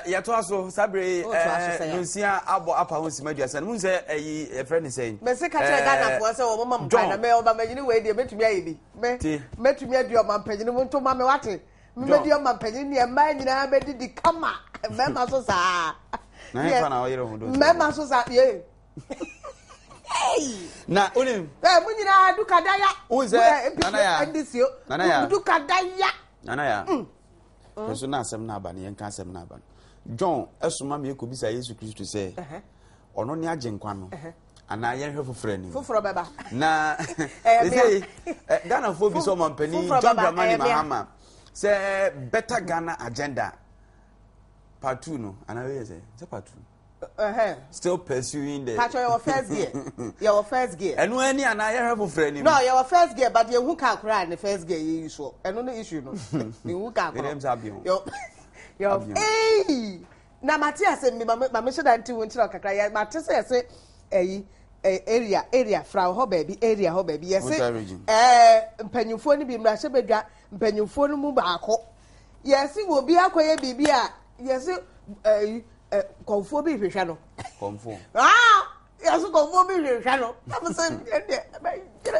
Ya to aso sabre nsia abo apa ho sima duasa no say a friend is saying me se ka kire Ghana for say wo mama mpa na me oba magini we dey metumi ayi bi metumi adu o mampanyini mo nto ma me wate me medi o mampanyini e ma nyina be didi kama me ma so sa na he fa na o yere ho do me ma so sa ye na onim mu nyina du kadaya unze nana ya andisio du kadaya nana ya so na asem na aba ne yenka asem na aba John esuma me ekobisa Yesu Kristo say ono ne agenkwa no ana yen hwe foforo ni foforo beba na say Ghana fo bi so mampani John Dramani Mahama say better Ghana agenda part 2 no ana we say part 2 still pursuing the catch your first gear your first gear enu ani ana yen hwe foforo ni no your first gear but you who can cry the first gear you so enu no issue no you who can yo eh na Matias me mama should anti wonti kakra ya Matias say area from ho baby area ho baby yes mpanyimfo ni bi mra hye bedwa mpanyimfo no mu baako yes wo bi akoye bibi a yes konfo bi hwehwa no konfo yes konfo bi hwehwa no am say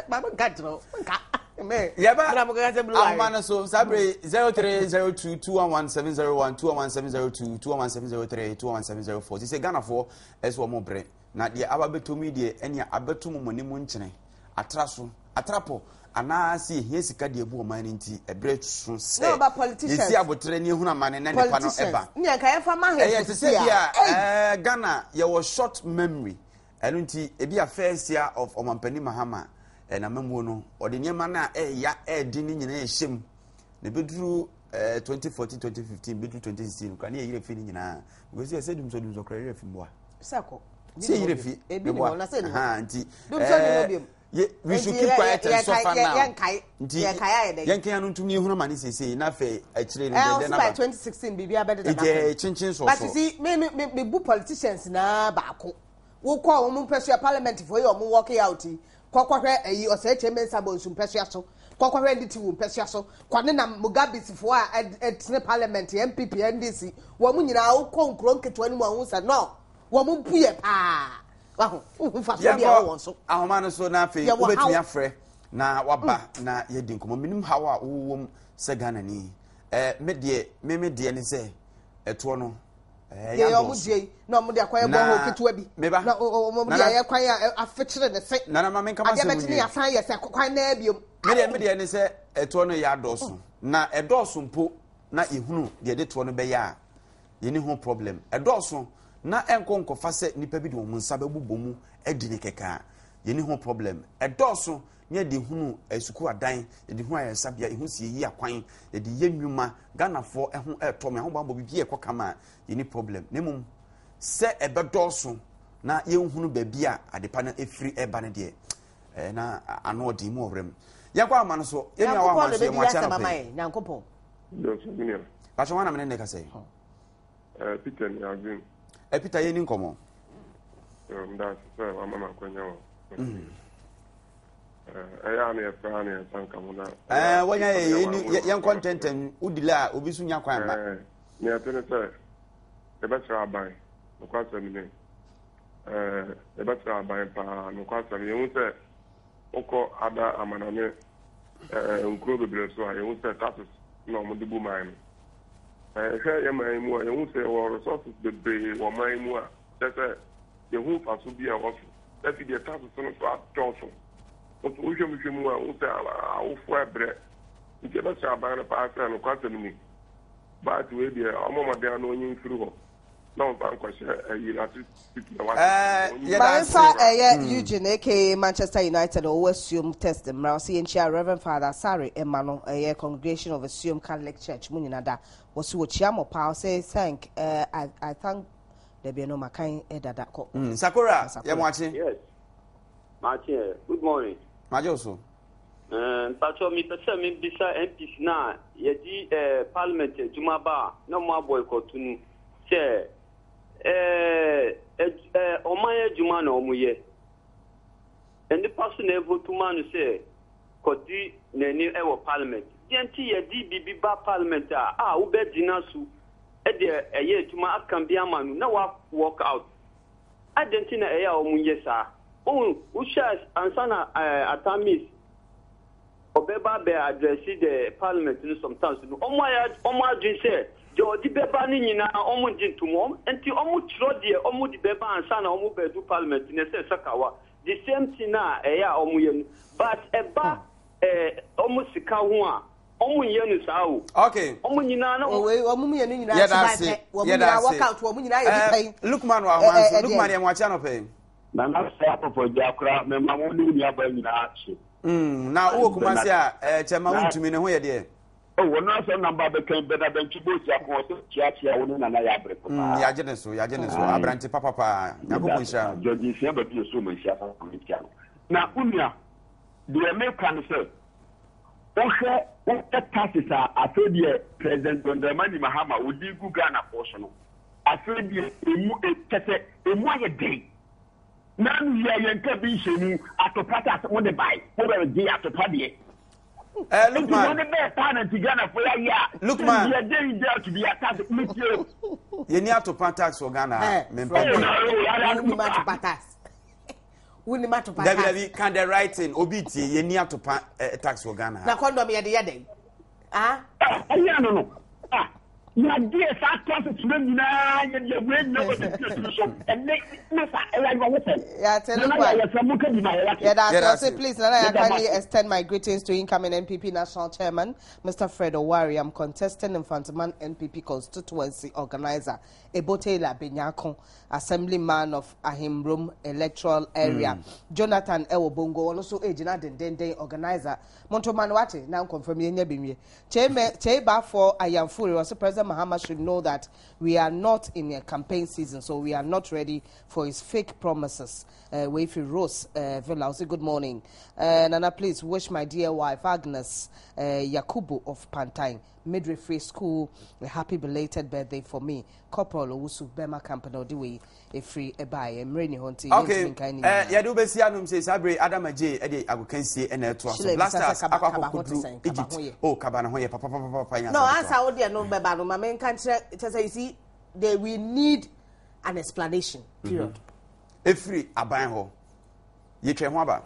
mama gatro nka Yaba, I'm so Sabre 0302 211 21702 21703 21704. He say Ghana for as one more break. Na the ababeto media any abeto money munchene atrapo ana see here sika de ebu man nti ebre so say no about politicians you see abotre ni huna man na nipa no eba nya ka efa ma he say Ghana you was short memory enu nti ebi a first year of Omampani Mahama na mamu no ode niema na ya di ni nyina ehiem na beduru 2014 2015 beduru 2016 kwa na yire fi ni nyina because you said dum so kra yire fi mboa sako see yire fi ebi no na say ni nti dum so ni obiam we should keep quiet and suffer now nti yankai anu tumi ehunu mani sese na fe akire ni de na by 2016 bibia bede na ije chinchin so but you see me bu politicians na baako wo kwa wo mu pesua parliament for you wo work out kwakwahwe eyi oseche mensa bo nsum pesua so kwakwahwe nditi wo pesua so kwane na Mugabe sifo a etne parliament MPP NDC wo mu nyina wo konkro nketwa ni mu ahunsa no wo mu puye pa waho ufa so bia wo so ahoma no so na fe wo betumi afre na waba na yedi nkomo minim hawa wo se Ghana ni me de ni se eto no ya omudie na omudie akwaye bo ho ketewa bi na omudie ya kwan ya afekire ne se na ma menka ma se mu ni asan ya se kwan na biom me ni se eto no ya doso na edoso mpo na ehunu de to no be ya ye ni ho problem edoso na enko fa se nipa bi de wo nsa bebubo mu edi ne keka ye ni ho problem edoso nye de hunu esuku adan ye de hu ayesabia ehu sie yi akwan ye de ye nwuma Ghana fo ehu eto me ho bambo bi ekokama ye ni problem nemum se ebedoso na ye hunu ba bia adepa na efiri eba ne de na ano odi mu obrem ye kwa ama no so ye nwa wa ma so ye mo acha na pe nyankopon yo so minia ba so wana me ne ka say Peter ni agin Peter ye ni nkomo nda se wa mama kwenya wo ya na efa na sanka mu na wanya ye content udila obi su nya kwan ba ni atene se e ba tra ban no kwa se mi e ba tra ban pa no kwa se mi hu se oko ada amaname nkuro bebere so a hu se taxes no mo de bu man hwe ye man mu a hu se wo resources bebere wo man mu a se ye hu fa so bi a wo so e fi de taxes no so atọso o je mu a o ta o fo ebre nke ba cha ba na pa asa no kwata mi ba ti we dia o mo de anu onyin firu ho na on ban kwase ayi lati tiki na wa Eugene aka Manchester United or assume test them now see enchia Reverend Father Sari Emmanuel congregation of Assume Catholic Church munyina da was wo chiamo pa say thank I thank there be no makan edada ko Sakura ye mo achi yes Martin good morning Majoso Pacho mi pese mi bisa MPs na yedi parliament jumaba na mo boycott nu se omaye juma na omuye eni paso na vote man se kodi na ni e wo parliament yenti yedi bibi ba parliament wo be dina su ɛde ɛyɛ adwuma aka bi ama no na wa work out adentina ɛyɛ a ɔmo yɛ saa wohwɛ ansana atamis ɔbɛba bɛ address the parliament no sometimes no ɔmo adwene sɛ deɛ ɔde bɛba no nyinaa ɔmo gye ntom nti ɔmo kyerɛ deɛ ɔmo de bɛba ansana ɔmo bɛdu parliament no sɛ sakawa the same thing na ɛyɛ a ɔmo yɛ no but ɛba ɔmo sika ho a ɔmo yɛ no saa o okay ɔmo nyinaa na ɔmo yɛ no nyinaa sɛ ɔmo nyinaa work out ɔmo nyinaa yɛ pay Lukman wa ho Lukman yɛ mwacha no pay na na sɛ apɔpɔ gya kora me ma mo ne uni aba nyinaa so na wo kuma se a chema wontumi ne ho yɛ de wo na sɛ namba bɛkan bɛda bɛntwi bosi akɔ sɛ chiachia wo ne nana ya abre papa ya gye ne so abrante papa yakobɔ nhyia George sia ba bi so mo nhyia fa committee na unia de me kan sɛ wohwɛ taxes a afedie president Dramani Mahama odi gu Ghana force no afedie emu etete emu ayɛ den na nua yɛn ka bi hyɛmu atopata asɛm de bai wo bɛ gye atopa de Lukman Lukman yɛni atopa tax wɔ Ghana David can the writing obi tie yɛni atopa tax wɔ Ghana na condom yɛ de yɛ den no na die sa class student na ye we no go to so and na sa e go with yeah tell you please I kindly extend my greetings to incoming NPP National Chairman Mr. Fred Owari. I'm contesting in Fantaman NPP constituency organizer Ebotela Benyako, assemblyman of Ahimbrum electoral area. Jonathan Ewobongo also agent den organizer Montomanwate now confirm yenya bimye cheba for I am full was President Mahama should know that we are not in a campaign season, so we are not ready for his fake promises. Wayfi Rose Villa, say good morning. Nana, please wish my dear wife Agnes Yakubu of Pantine Midwifery School a happy belated birthday for me. Corporal Owusu Bema Company Odiwe a free a buy a mreni honti. Okay, yadu besi anum say sabre Adam J ede agokansie ene to so blasters akwa Egypt oh kabana ho ye papa no answer wo de no beba no mama kan kire you see they will need an explanation period free aban ho ye twe ho aba